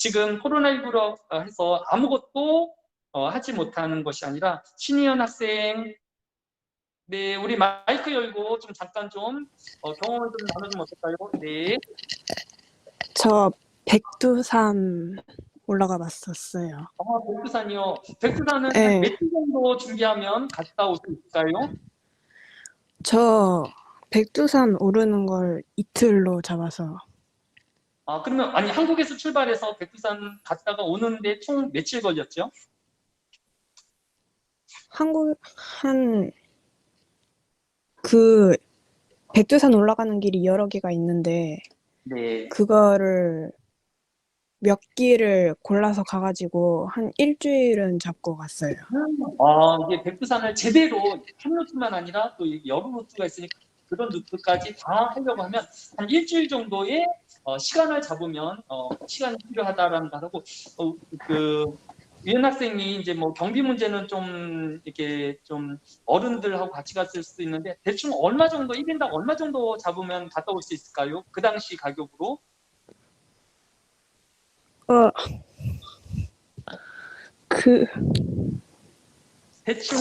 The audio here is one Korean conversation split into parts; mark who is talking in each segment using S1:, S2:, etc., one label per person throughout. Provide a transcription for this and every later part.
S1: 지금 코로나19로 해서 아무것도 하지 못하는 것이 아니라 신희연 학생, 네, 우리 마이크 열고 좀 잠깐 좀 경험을 좀 나눠주면 어떨까요? 네.
S2: 저 백두산 올라가 봤었어요.
S1: 백두산이요. 백두산은 한
S2: 네.
S1: 며칠 정도 준비하면 갔다 올 수 있을까요?
S2: 저 백두산 오르는 걸 이틀로 잡아서.
S1: 그러면 아니 한국에서 출발해서 백두산 갔다가 오는데 총 며칠 걸렸죠?
S2: 한국 그 백두산 올라가는 길이 여러 개가 있는데
S1: 네.
S2: 그거를 몇 길을 골라서 가가지고 한 일주일은 잡고 갔어요.
S1: 이게 백두산을 제대로 한 루트만 아니라 또 여러 루트가 있으니까 그런 루트까지 다 하려고 하면 한 일주일 정도의 시간을 잡으면 시간이 필요하다라는 거 하고 유현 학생이 이제 뭐 경비 문제는 좀 이렇게 좀 어른들하고 같이 갔을 수도 있는데 대충 얼마 정도 1인당 얼마 정도 잡으면 갔다 올 수 있을까요? 그 당시 가격으로? 대충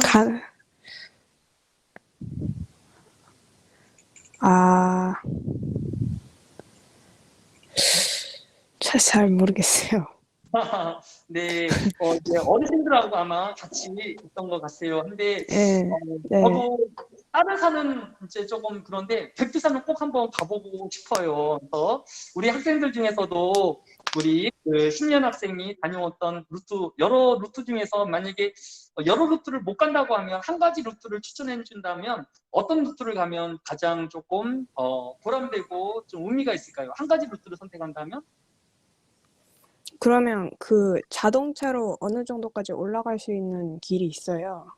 S2: 잘 모르겠어요.
S1: 네, 이제 어르신들하고 아마 같이 있던 것 같아요. 근데
S2: 네.
S1: 저도 다른 산은 이제 조금 그런데 백두산은 꼭 한번 가보고 싶어요. 그래서 우리 학생들 중에서도 우리 그 신년 학생이 다녀왔던 루트 여러 루트 중에서 만약에 여러 루트를 못 간다고 하면 한 가지 루트를 추천해 준다면 어떤 루트를 가면 가장 조금 보람되고 좀 의미가 있을까요? 한 가지 루트를 선택한다면?
S2: 그러면 그 자동차로 어느 정도까지 올라갈 수 있는 길이 있어요.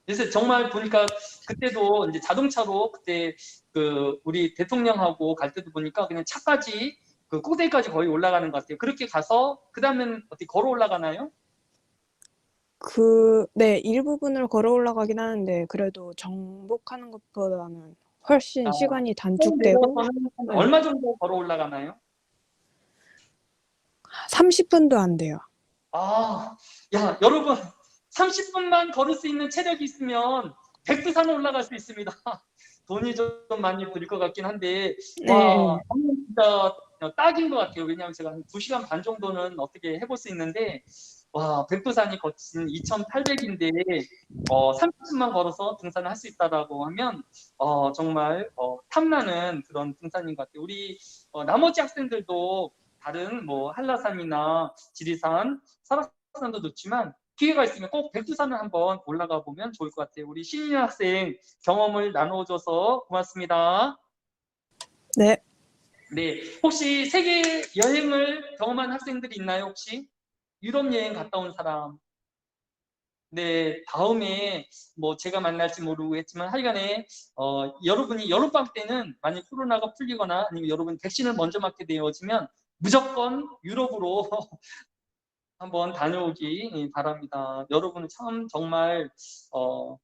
S1: 그래서 정말 보니까 그때도 이제 자동차로 그때 그 우리 대통령하고 갈 때도 보니까 그냥 차까지 그 꼭대기까지 거의 올라가는 것 같아요. 그렇게 가서 그 다음엔 어떻게 걸어 올라가나요?
S2: 네, 일부분을 걸어 올라가긴 하는데 그래도 정복하는 것보다는 훨씬 시간이 단축되고
S1: 얼마 정도 걸어 올라가나요?
S2: 30분도 안 돼요.
S1: 야, 여러분 30분만 걸을 수 있는 체력이 있으면 백두산 올라갈 수 있습니다. 돈이 좀 많이 들 것 같긴 한데 와, 진짜 딱인 것 같아요. 왜냐하면 제가 한 2시간 반 정도는 어떻게 해볼 수 있는데 와, 백두산이 거친 2,800인데 30분만 걸어서 등산을 할 수 있다라고 하면 정말 탐나는 그런 등산인 것 같아요. 우리 나머지 학생들도 다른 뭐 한라산이나 지리산, 설악산도 좋지만 기회가 있으면 꼭 백두산을 한번 올라가 보면 좋을 것 같아요. 우리 신인 학생 경험을 나눠줘서 고맙습니다.
S2: 네.
S1: 네, 혹시 세계 여행을 경험한 학생들이 있나요? 혹시 유럽 여행 갔다 온 사람? 네, 다음에 뭐 제가 만날지 모르고 했지만 하여간에 여러분이 여름방학 때는 만약 코로나가 풀리거나 아니면 여러분 백신을 먼저 맞게 되어지면 무조건 유럽으로 한번 다녀오기 바랍니다. 여러분은 참 정말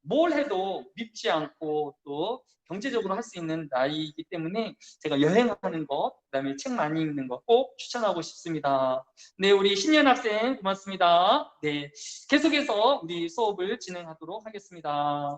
S1: 뭘 해도 밉지 않고 또 경제적으로 할 수 있는 나이이기 때문에 제가 여행하는 것, 그다음에 책 많이 읽는 것 꼭 추천하고 싶습니다. 네, 우리 신년 학생 고맙습니다. 네, 계속해서 우리 수업을 진행하도록 하겠습니다.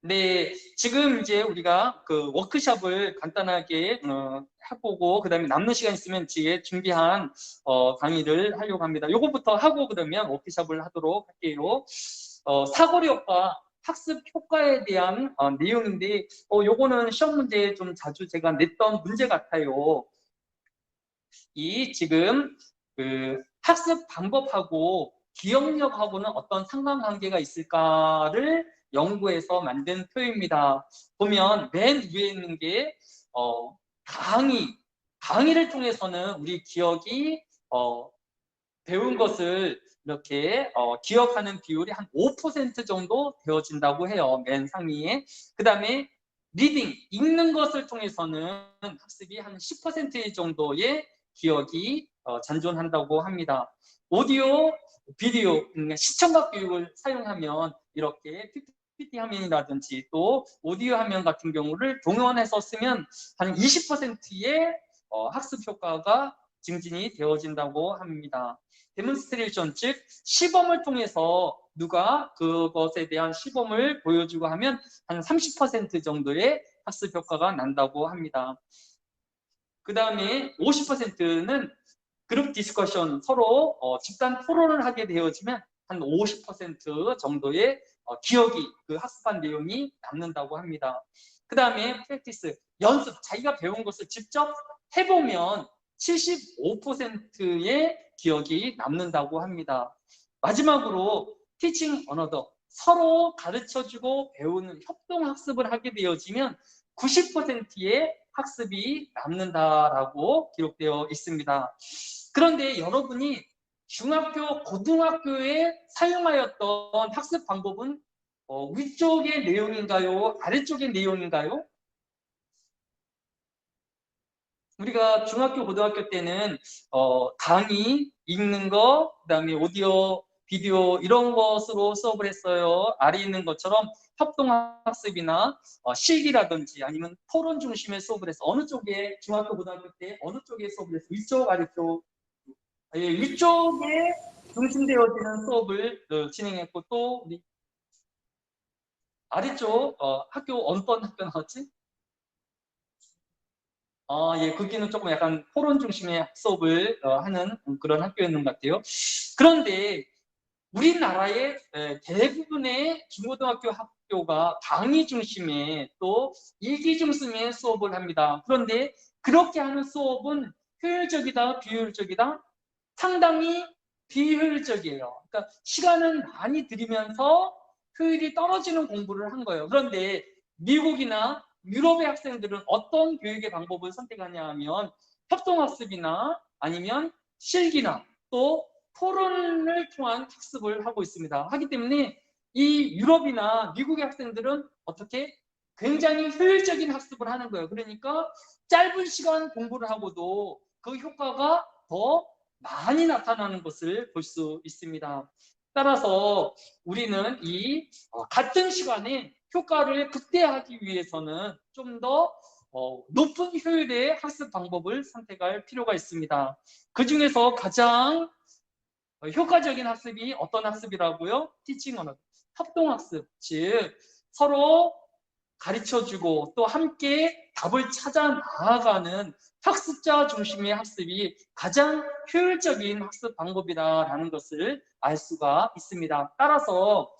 S1: 네, 지금 이제 우리가 그 워크숍을 간단하게 해보고 그다음에 남는 시간 있으면 뒤에 준비한 강의를 하려고 합니다. 요거부터 하고 그러면 워크숍을 하도록 할게요. 사거리 효과, 학습 효과에 대한 내용인데 요거는 시험 문제에 좀 자주 제가 냈던 문제 같아요. 이 지금 그 학습 방법하고 기억력하고는 어떤 상관관계가 있을까를 연구해서 만든 표입니다. 보면 맨 위에 있는 게 강의를 통해서는 우리 기억이 배운 것을 이렇게 기억하는 비율이 한 5% 정도 되어진다고 해요. 맨 상위에. 그 다음에 리딩, 읽는 것을 통해서는 학습이 한 10% 정도의 기억이 잔존한다고 합니다. 오디오, 비디오, 그러니까 시청각 교육을 사용하면 이렇게 PPT 화면이라든지 또 오디오 화면 같은 경우를 동원해서 쓰면 한 20%의 학습 효과가 증진이 되어진다고 합니다. 데몬스트레이션, 즉 시범을 통해서 누가 그것에 대한 시범을 보여주고 하면 한 30% 정도의 학습 효과가 난다고 합니다. 그 다음에 50%는 그룹 디스커션, 서로 집단 토론을 하게 되어지면 한 50% 정도의 기억이, 그 학습한 내용이 남는다고 합니다. 그 다음에 프랙티스, 연습, 자기가 배운 것을 직접 해보면 75%의 기억이 남는다고 합니다. 마지막으로 티칭 어너더, 서로 가르쳐주고 배우는 협동학습을 하게 되어지면 90%의 학습이 남는다라고 기록되어 있습니다. 그런데 여러분이 중학교, 고등학교에 사용하였던 학습 방법은 위쪽의 내용인가요? 아래쪽의 내용인가요? 우리가 중학교, 고등학교 때는 강의, 읽는 거, 그다음에 오디오, 비디오 이런 것으로 수업을 했어요. 아래 있는 것처럼 협동학습이나 실기라든지 아니면 토론 중심의 수업을 해서 어느 쪽에 중학교, 고등학교 때 어느 쪽에 수업을 했어요? 위쪽, 아래쪽? 예, 위쪽에 중심되어지는 수업을 진행했고 또 우리 아래쪽 학교 어떤 학교 나왔지? 예, 거기는 조금 약간 토론 중심의 수업을 하는 그런 학교였는 것 같아요. 그런데 우리나라의 대부분의 중고등학교 학교가 강의 중심의 또 일기 중심의 수업을 합니다. 그런데 그렇게 하는 수업은 효율적이다, 비효율적이다? 상당히 비효율적이에요. 그러니까 시간은 많이 들이면서 효율이 떨어지는 공부를 한 거예요. 그런데 미국이나 유럽의 학생들은 어떤 교육의 방법을 선택하냐 하면 협동학습이나 아니면 실기나 또 토론을 통한 학습을 하고 있습니다. 하기 때문에 이 유럽이나 미국의 학생들은 어떻게 굉장히 효율적인 학습을 하는 거예요. 그러니까 짧은 시간 공부를 하고도 그 효과가 더 많이 나타나는 것을 볼 수 있습니다. 따라서 우리는 이 같은 시간에 효과를 극대화하기 위해서는 좀 더 높은 효율의 학습 방법을 선택할 필요가 있습니다. 그 중에서 가장 효과적인 학습이 어떤 학습이라고요? 티칭 언어, 협동학습, 즉 서로 가르쳐주고 또 함께 답을 찾아 나아가는 학습자 중심의 학습이 가장 효율적인 학습 방법이다라는 것을 알 수가 있습니다. 따라서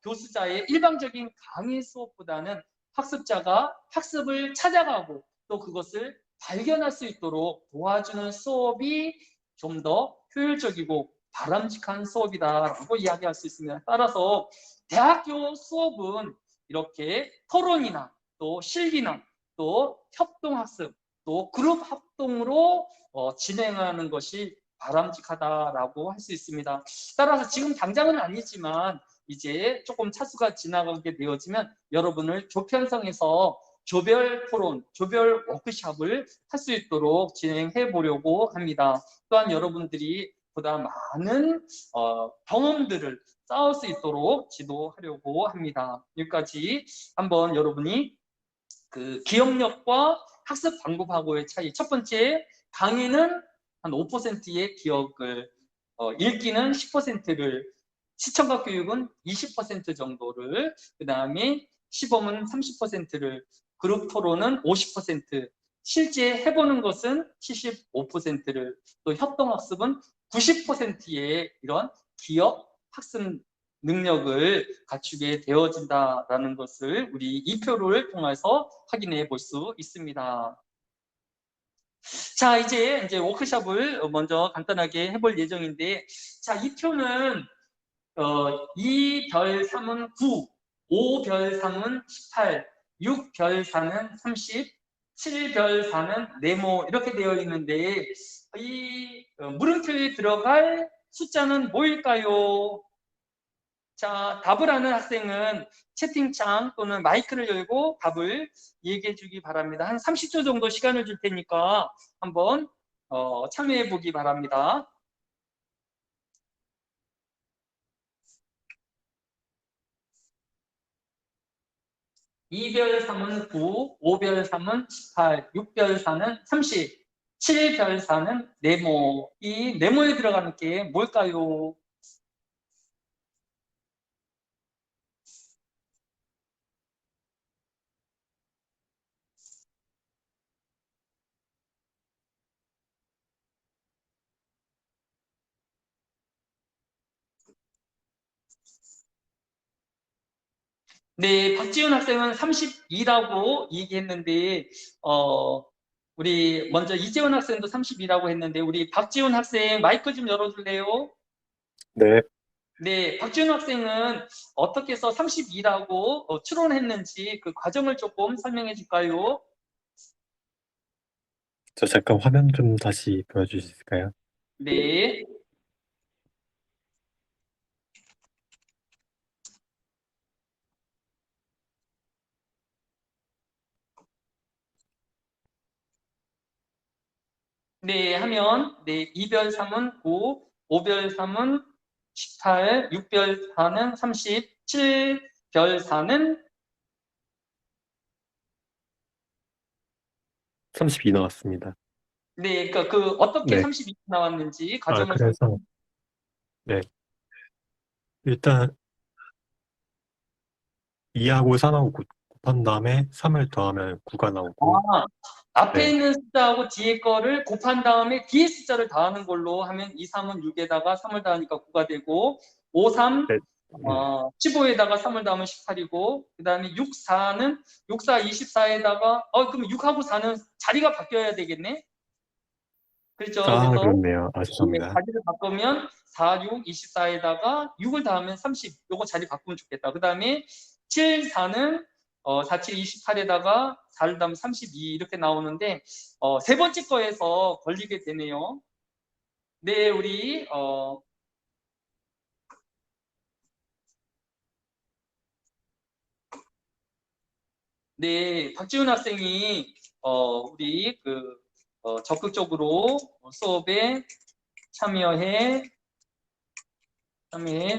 S1: 교수자의 일방적인 강의 수업보다는 학습자가 학습을 찾아가고 또 그것을 발견할 수 있도록 도와주는 수업이 좀 더 효율적이고 바람직한 수업이다라고 이야기할 수 있습니다. 따라서 대학교 수업은 이렇게 토론이나 또 실기나 또 협동학습 또 그룹 합동으로 진행하는 것이 바람직하다라고 할 수 있습니다. 따라서 지금 당장은 아니지만 이제 조금 차수가 지나가게 되어지면 여러분을 조편성에서 조별 토론, 조별 워크숍을 할 수 있도록 진행해 보려고 합니다. 또한 여러분들이 보다 많은 경험들을 쌓을 수 있도록 지도하려고 합니다. 여기까지 한번 여러분이 그 기억력과 학습 방법하고의 차이. 첫 번째, 강의는 한 5%의 기억을, 읽기는 10%를, 시청각 교육은 20% 정도를, 그 다음에 시범은 30%를, 그룹 토론은 50%, 실제 해보는 것은 75%를, 또 협동학습은 90%의 이런 기억, 학습 능력을 갖추게 되어진다라는 것을 우리 이 표를 통해서 확인해 볼 수 있습니다. 자, 이제 워크숍을 먼저 간단하게 해볼 예정인데, 자, 이 표는 2별 3은 9, 5별 3은 18, 6별 4는 30, 7별 4는 네모 이렇게 되어 있는데 이 물음표에 들어갈 숫자는 뭐일까요? 자, 답을 아는 학생은 채팅창 또는 마이크를 열고 답을 얘기해 주기 바랍니다. 한 30초 정도 시간을 줄 테니까 한번 참여해 보기 바랍니다. 이별 3은 9, 5별 3은 18, 6별 4는 30, 7별 4는 네모. 이 네모에 들어가는 게 뭘까요? 네, 박지훈 학생은 32라고 얘기했는데, 우리 먼저 이재원 학생도 32라고 했는데, 우리 박지훈 학생 마이크 좀 열어줄래요?
S3: 네,
S1: 네, 박지훈 학생은 어떻게 해서 32라고 추론했는지 그 과정을 조금 설명해 줄까요?
S3: 저 잠깐 화면 좀 다시 보여주실 수 있을까요?
S1: 네. 네, 하면, 네, 2별 3은 9, 5별 3은 18, 6별 4는 30, 7별 4는
S3: 32 나왔습니다.
S1: 네, 그러니까 그 어떻게
S3: 네,
S1: 32 나왔는지 과정을
S3: 그래서, 네, 일단 2하고 3하고 곱한 다음에 3을 더하면 9가 나오고,
S1: 아, 앞에
S3: 네,
S1: 있는 숫자하고 뒤에 거를 곱한 다음에 뒤에 숫자를 더하는 걸로 하면 2, 3은 6에다가 3을 더하니까 9가 되고 5, 3,
S3: 네,
S1: 15에다가 3을 더하면 18이고 그 다음에 6, 4는 6, 4, 24에다가 그럼 6하고 4는 자리가 바뀌어야 되겠네? 그렇죠. 그래서
S3: 그렇네요.
S1: 예,
S3: 죄송합니다.
S1: 자리를 바꾸면 4, 6, 24에다가 6을 더하면 30. 요거 자리 바꾸면 좋겠다. 그 다음에 7, 4는 4, 7, 28에다가 4를 더하면 32 이렇게 나오는데 세 번째 거에서 걸리게 되네요. 네, 우리 네, 박지훈 학생이 우리 적극적으로 수업에 참여해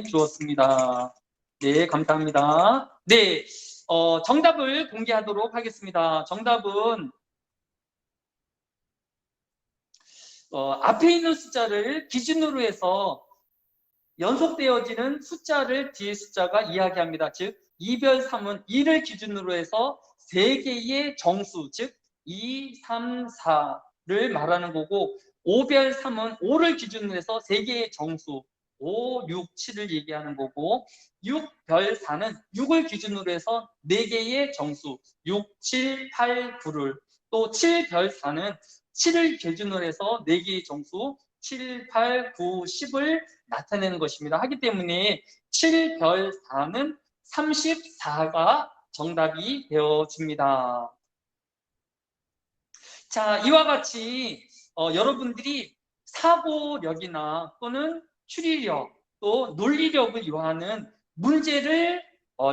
S1: 주었습니다. 네, 감사합니다. 네, 정답을 공개하도록 하겠습니다. 정답은 앞에 있는 숫자를 기준으로 해서 연속되어지는 숫자를 뒤에 숫자가 이야기합니다. 즉, 2별 3은 2를 기준으로 해서 3개의 정수, 즉 2, 3, 4를 말하는 거고 5별 3은 5를 기준으로 해서 3개의 정수, 5, 6, 7을 얘기하는 거고 6별 4는 6을 기준으로 해서 4개의 정수, 6, 7, 8, 9를 또 7별 4는 7을 기준으로 해서 4개의 정수, 7, 8, 9, 10을 나타내는 것입니다. 하기 때문에 7별 4는 34가 정답이 되어집니다. 자, 이와 같이 여러분들이 사고력이나 또는 추리력, 또 논리력을 요하는 문제를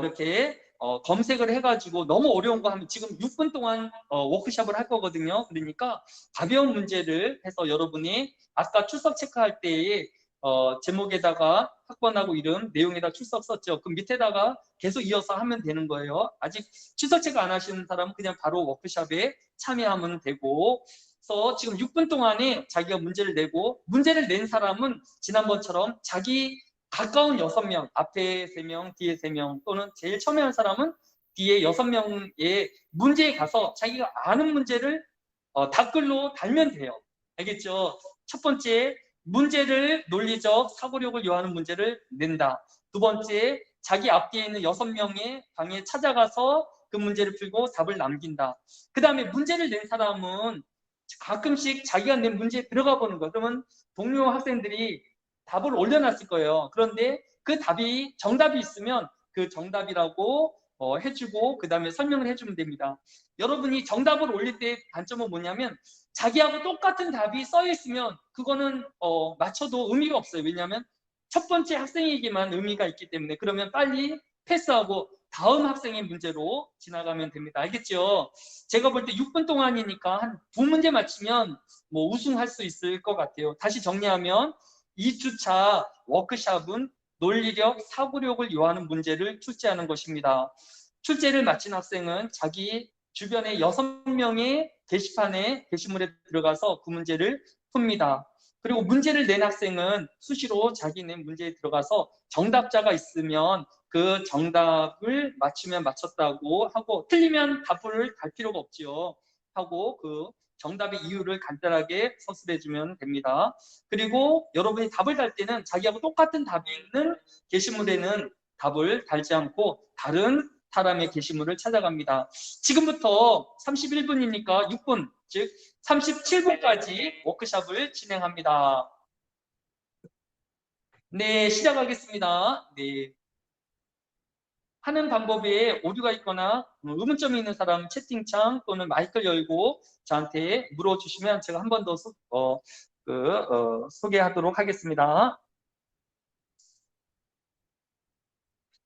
S1: 이렇게 검색을 해가지고 너무 어려운 거 하면 지금 6분 동안 워크숍을 할 거거든요. 그러니까 가벼운 문제를 해서 여러분이 아까 출석 체크할 때에 제목에다가 학번하고 이름, 내용에다 출석 썼죠. 그 밑에다가 계속 이어서 하면 되는 거예요. 아직 출석 체크 안 하시는 사람은 그냥 바로 워크숍에 참여하면 되고, 그래서 지금 6분 동안에 자기가 문제를 내고, 문제를 낸 사람은 지난번처럼 자기 가까운 6명, 앞에 3명, 뒤에 3명, 또는 제일 처음에 한 사람은 뒤에 6명의 문제에 가서 자기가 아는 문제를 댓글로 달면 돼요. 알겠죠? 첫 번째, 문제를 논리적 사고력을 요하는 문제를 낸다. 두 번째, 자기 앞뒤에 있는 6명의 방에 찾아가서 그 문제를 풀고 답을 남긴다. 그 다음에 문제를 낸 사람은 가끔씩 자기가 낸 문제에 들어가 보는 거예요. 그러면 동료 학생들이 답을 올려놨을 거예요. 그런데 그 답이 정답이 있으면 그 정답이라고 해주고 그 다음에 설명을 해주면 됩니다. 여러분이 정답을 올릴 때 단점은 뭐냐면 자기하고 똑같은 답이 써 있으면 그거는 맞춰도 의미가 없어요. 왜냐하면 첫 번째 학생에게만 의미가 있기 때문에 그러면 빨리 패스하고 다음 학생의 문제로 지나가면 됩니다. 알겠죠? 제가 볼 때 6분 동안이니까 한 2문제 맞히면 뭐 우승할 수 있을 것 같아요. 다시 정리하면 2주차 워크숍은 논리력, 사고력을 요하는 문제를 출제하는 것입니다. 출제를 마친 학생은 자기 주변에 6명의 게시물에 들어가서 그 문제를 풉니다. 그리고 문제를 낸 학생은 수시로 자기네 문제에 들어가서 정답자가 있으면 그 정답을 맞추면 맞췄다고 하고 틀리면 답을 갈 필요가 없지요. 하고 그 정답의 이유를 간단하게 서술해주면 됩니다. 그리고 여러분이 답을 달 때는 자기하고 똑같은 답이 있는 게시물에는 답을 달지 않고 다른 사람의 게시물을 찾아갑니다. 지금부터 31분이니까 6분, 즉 37분까지 워크숍을 진행합니다. 네, 시작하겠습니다. 네. 하는 방법에 오류가 있거나 의문점이 있는 사람 채팅창 또는 마이크를 열고 저한테 물어주시면 제가 한 번 더 소개하도록 하겠습니다.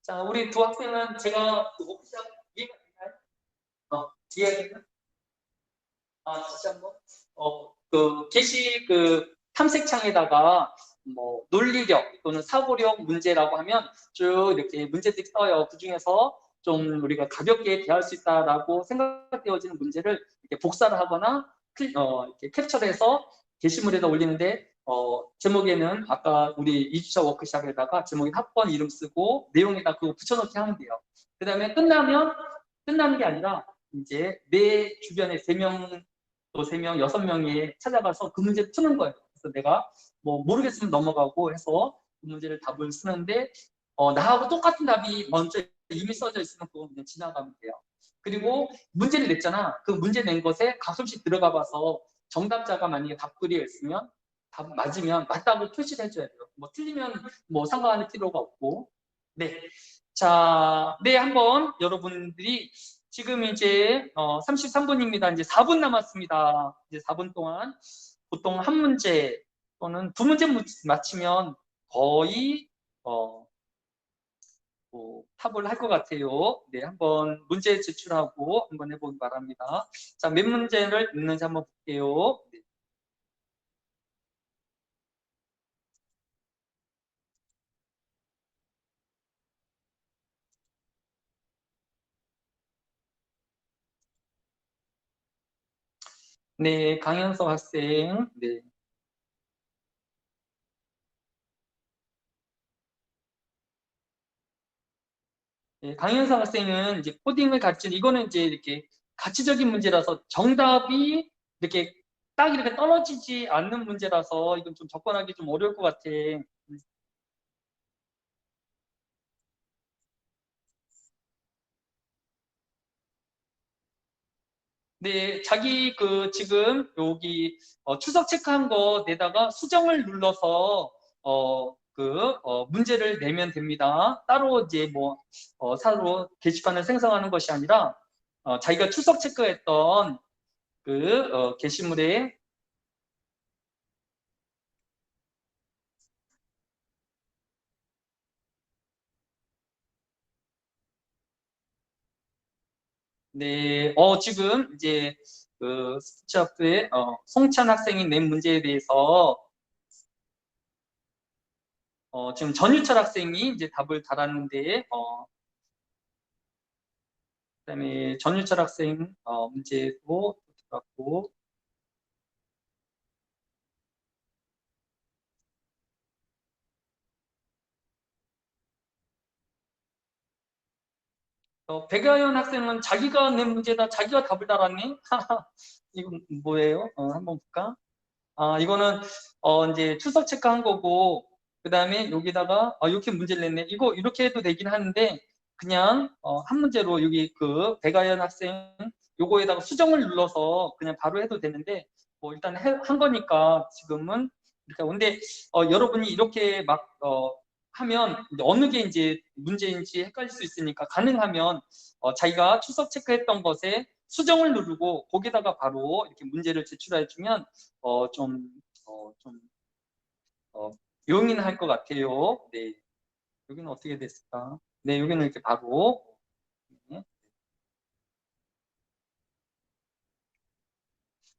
S1: 자, 우리 두 학생은 제가 그 워크숍 이해가 되나요? 이해가 다시 한번. 게시 탐색창에다가 뭐 논리력 또는 사고력 문제라고 하면 쭉 이렇게 문제들이 떠요. 그 중에서 좀 우리가 가볍게 대할 수 있다라고 생각되어지는 문제를 이렇게 복사를 하거나 이렇게 캡처해서 게시물에다 올리는데 제목에는 아까 우리 2주차 워크숍에다가 제목에 학번 이름 쓰고 내용에다 그거 붙여넣기 하면 돼요. 그 다음에 끝나는 게 아니라 이제 내 주변에 3명 또 3명, 6명이 찾아가서 그 문제를 푸는 거예요. 그래서 내가 뭐 모르겠으면 넘어가고 해서 그 문제를 답을 쓰는데 나하고 똑같은 답이 먼저 이미 써져 있으면 그거 그냥 지나가면 돼요. 그리고 문제를 냈잖아. 그 문제 낸 것에 가끔씩 들어가 봐서 정답자가 만약에 답글이 있으면 답 맞으면 맞다고 표시를 해줘야 돼요. 뭐 틀리면 뭐 상관할 필요가 없고. 네. 자, 네, 한번 여러분들이 지금 이제 33분입니다. 이제 4분 남았습니다. 이제 4분 동안 보통 한 문제 또는 2문제 맞히면 거의 탑을 할 것 같아요. 네, 한번 문제 제출하고 한번 해보기 바랍니다. 자, 몇 문제를 있는지 한번 볼게요. 네. 네, 강현석 학생. 네. 네, 강현석 학생은 이제 코딩을 가르치는 이거는 이제 이렇게 가치적인 문제라서 정답이 이렇게 딱 이렇게 떨어지지 않는 문제라서 이건 좀 접근하기 좀 어려울 것 같아. 네, 자기 지금 여기 추석 체크한 거 내다가 수정을 눌러서 문제를 내면 됩니다. 따로 이제 사로 게시판을 생성하는 것이 아니라 자기가 추석 체크했던 게시물에 네, 지금 이제 스피치학교의 송찬 학생이 낸 문제에 대해서 지금 전유철 학생이 이제 답을 달았는데 그다음에 전유철 학생 문제도 들어갔고 백아연 학생은 자기가 낸 문제다 자기가 답을 달았네. 이건 뭐예요? 한번 볼까? 아, 이거는 이제 출석 체크한 거고 그다음에 여기다가 이렇게 문제를 냈네. 이거 이렇게 해도 되긴 하는데 그냥 한 문제로 여기 백아연 학생 요거에다가 수정을 눌러서 그냥 바로 해도 되는데 뭐 일단 한 거니까 지금은 이렇게 근데 여러분이 이렇게 막 하면 어느 게 이제 문제인지 헷갈릴 수 있으니까 가능하면 자기가 출석 체크했던 것에 수정을 누르고 거기다가 바로 이렇게 문제를 제출해 주면 좀 여기는 할 것 같아요. 네. 여기는 어떻게 됐을까? 네, 여기는 이렇게 바로. 네.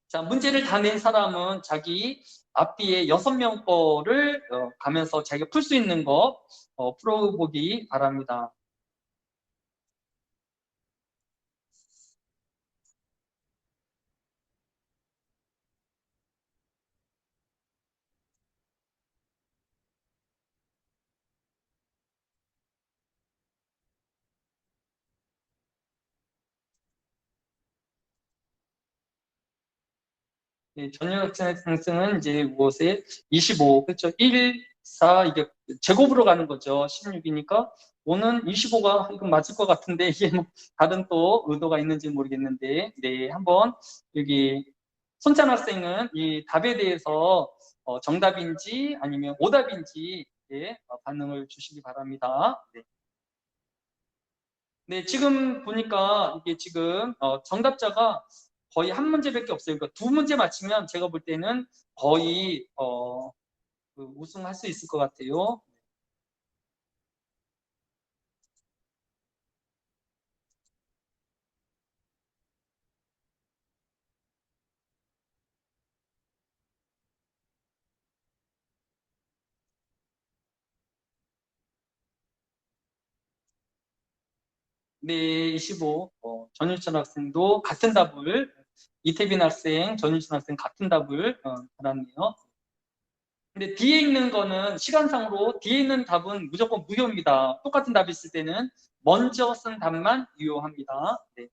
S1: 자, 문제를 다 낸 사람은 자기 앞뒤에 6명 거를 가면서 자기가 풀 수 있는 거 풀어보기 바랍니다. 네, 전력학생의 상승은 이제 무엇에 25, 그렇죠? 1, 4, 이게 제곱으로 가는 거죠. 16이니까 5는 25가 이건 맞을 것 같은데 이게 뭐 다른 또 의도가 있는지 모르겠는데 네, 한번 여기 손찬 학생은 이 답에 대해서 정답인지 아니면 오답인지 예, 반응을 주시기 바랍니다. 네. 네, 지금 보니까 이게 지금 정답자가 거의 한 문제밖에 없어요. 그러니까 두 문제 맞히면 제가 볼 때는 거의 그 우승할 수 있을 것 같아요. 네, 25. 전유천 학생도 같은 답을, 이태빈 학생, 전유천 학생 같은 답을 받았네요. 근데 뒤에 있는 거는 시간상으로 뒤에 있는 답은 무조건 무효입니다. 똑같은 답이 있을 때는 먼저 쓴 답만 유효합니다. 네.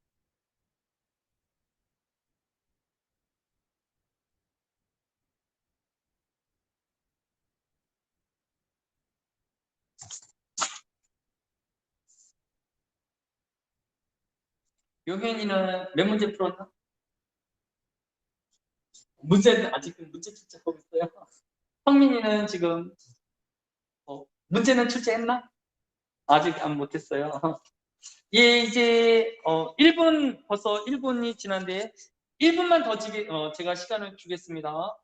S1: 용현이는 몇 문제 풀었나? 문제는 아직 문제 출제하고 있어요. 성민이는 지금 문제는 출제했나? 아직 안 못했어요. 예, 이제 1분 벌써 1분이 지난데 1분만 더 제가 시간을 주겠습니다.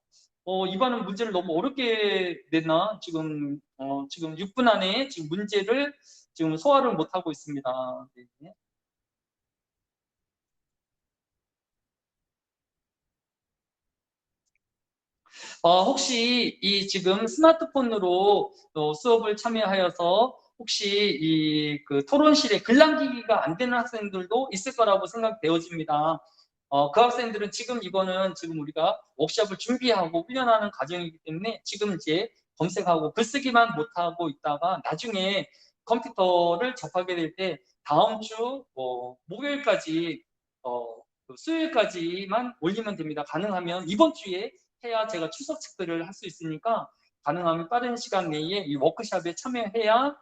S1: 이번은 문제를 너무 어렵게 냈나? 지금 6분 안에 지금 문제를 지금 소화를 못 하고 있습니다. 네. 혹시 이 지금 스마트폰으로 수업을 참여하여서 혹시 이 그 토론실에 글 남기기가 안 되는 학생들도 있을 거라고 생각되어집니다. 그 학생들은 지금 이거는 지금 우리가 워크숍을 준비하고 훈련하는 과정이기 때문에 지금 이제 검색하고 글쓰기만 못하고 있다가 나중에 컴퓨터를 접하게 될 때 다음 주 목요일까지 그 수요일까지만 올리면 됩니다. 가능하면 이번 주에 해야 제가 출석 체크를 할 수 있으니까 가능하면 빠른 시간 내에 이 워크숍에 참여해야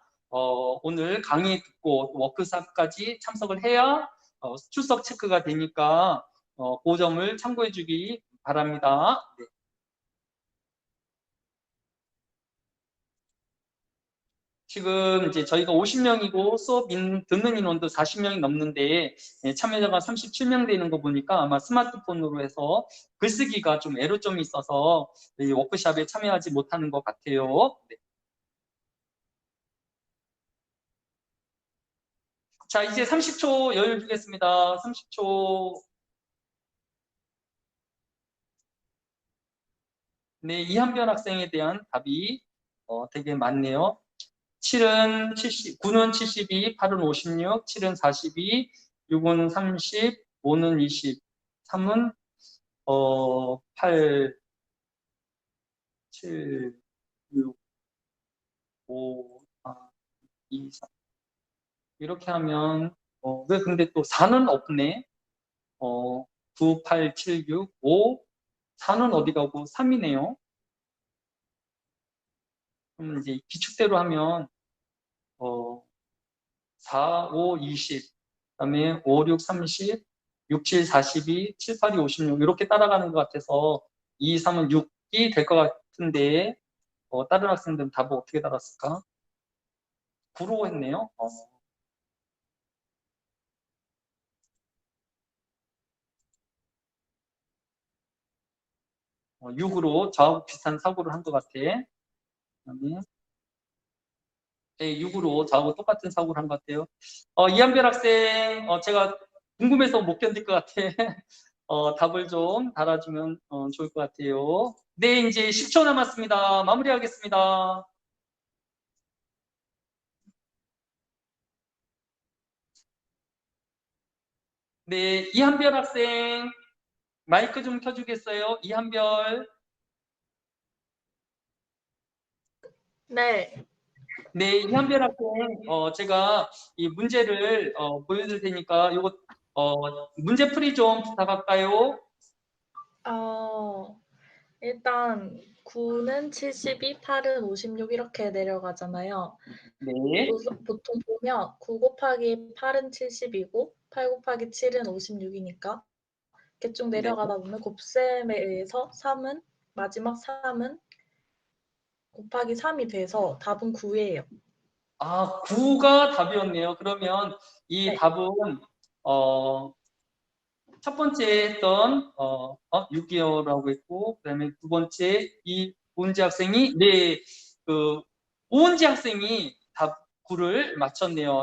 S1: 오늘 강의 듣고 워크숍까지 참석을 해야 출석 체크가 되니까 그 점을 참고해 주기 바랍니다. 네. 지금 이제 저희가 50명이고 수업 듣는 인원도 40명이 넘는데 참여자가 37명 되는 거 보니까 아마 스마트폰으로 해서 글쓰기가 좀 애로점이 있어서 이 워크숍에 참여하지 못하는 것 같아요. 네. 자, 이제 30초 여유 주겠습니다. 30초. 네, 이한변 학생에 대한 답이 되게 많네요. 7은 70, 9는 72, 8은 56, 7은 42, 6은 30, 5는 20, 3은 8, 7, 6, 5, 4, 2, 3. 이렇게 하면 왜 근데 또 4는 없네? 9, 8, 7, 6, 5, 4는 어디 가고 3이네요. 그럼 이제 기축대로 하면 어, 4, 5, 20, 그다음에 5, 6, 30, 6, 7, 42, 7, 8, 2, 56 이렇게 따라가는 것 같아서 2, 3은 6이 될 것 같은데 다른 학생들은 답을 어떻게 달았을까? 9로 했네요. 6으로 저하고 비슷한 사고를 한 것 같아. 그다음에 네, 6으로 저하고 똑같은 사고를 한 것 같아요. 이한별 학생, 제가 궁금해서 못 견딜 것 같아. 답을 좀 달아주면 좋을 것 같아요. 네, 이제 10초 남았습니다. 마무리하겠습니다. 네, 이한별 학생, 마이크 좀 켜주겠어요? 이한별.
S4: 네.
S1: 네, 이한별 학생, 제가 이 문제를 보여줄 테니까 이거 문제 풀이 좀 부탁할까요?
S4: 일단 9는 72, 8은 56 이렇게 내려가잖아요.
S1: 네,
S4: 보통 보면 9 곱하기 8은 70이고 8 곱하기 7은 56이니까 이렇게 쭉
S1: 네.
S4: 내려가다 보면 곱셈에 의해서 마지막 3은 곱하기 3이 돼서 답은 9예요.
S1: 9가 답이었네요. 그러면 이
S4: 네.
S1: 답은 첫 번째 했던 6개월이라고 했고, 그다음에 두 번째 이 오은지 학생이 네, 그 오은지 학생이 답 9를 맞췄네요.